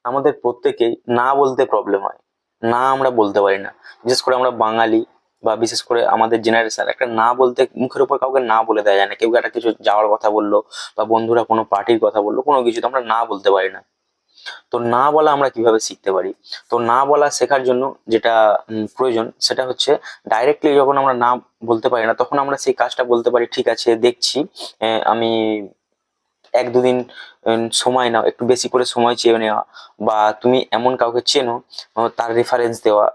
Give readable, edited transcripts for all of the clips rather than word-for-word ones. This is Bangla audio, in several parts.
আমাদের প্রত্যেকেই না বলতে প্রবলেম হয়, না আমরা বলতে পারি না। বিশেষ করে আমরা বাঙালি বা বিশেষ করে আমাদের জেনারেশন, একটা না বলতে মুখের উপর কাউকে না বলে দেওয়া যায় না। কেউ একটা কিছু যাওয়ার কথা বললো বা বন্ধুরা কোনো পার্টির কথা বললো, কোনো কিছু তো আমরা না বলতে পারি না। তো না বলা আমরা কিভাবে শিখতে পারি? তো না বলা শেখার জন্য যেটা প্রয়োজন সেটা হচ্ছে, ডাইরেক্টলি যখন আমরা না বলতে পারি না তখন আমরা সেই কাজটা বলতে পারি, ঠিক আছে দেখছি, আমি 1-2 দিন সময় নাও, একটু বেশি করে সময় চেয়ে নেওয়া, বা তুমি এমন কাউকে চেনো তার রেফারেন্স দেওয়া,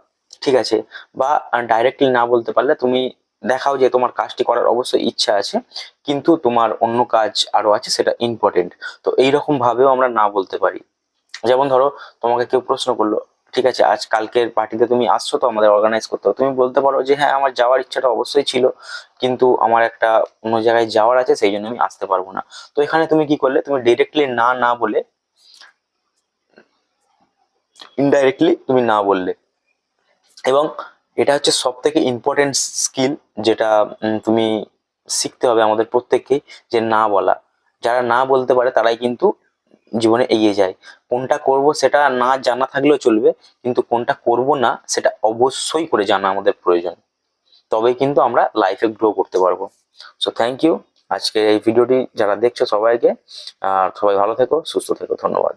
ঠিক আছে? বা ডাইরেক্টলি না বলতে পারলে তুমি দেখাও যে তোমার কাজটি করার অবশ্যই ইচ্ছা আছে, কিন্তু তোমার অন্য কাজ আরো আছে, সেটা ইম্পর্টেন্ট। তো এইরকম ভাবেও আমরা না বলতে পারি। যেমন ধরো, তোমাকে কেউ প্রশ্ন করলো, ঠিক আছে আজ কালকের পার্টিতে তুমি আসছো তো আমাদের অর্গানাইজ করতে হবে, তুমি বলতে পারো যে হ্যাঁ আমার যাওয়ার ইচ্ছাটা অবশ্যই ছিল, কিন্তু আমার একটা অন্য জায়গায় যাওয়ার আছে, সেই জন্য আমি আসতে পারবো না। তো এখানে তুমি কি করলে, তুমি ডিরেক্টলি না না বলে ইনডাইরেক্টলি তুমি না বললে। এবং এটা হচ্ছে সব থেকে ইম্পর্টেন্ট স্কিল, যেটা তুমি শিখতে হবে আমাদের প্রত্যেককেই, যে না বলা। যারা না বলতে পারে তারাই কিন্তু জীবনে এগিয়ে যায়। কোনটা করব সেটা না জানা থাকলেও চলবে, কিন্তু কোনটা করব না সেটা অবশ্যই করে জানা আমাদের প্রয়োজন। তবেই কিন্তু আমরা লাইফে গ্রো করতে পারবো। So thank you. আজকে এই ভিডিওটি যারা দেখছো সবাইকে, আর সবাই ভালো থেকো, সুস্থ থেকো, ধন্যবাদ।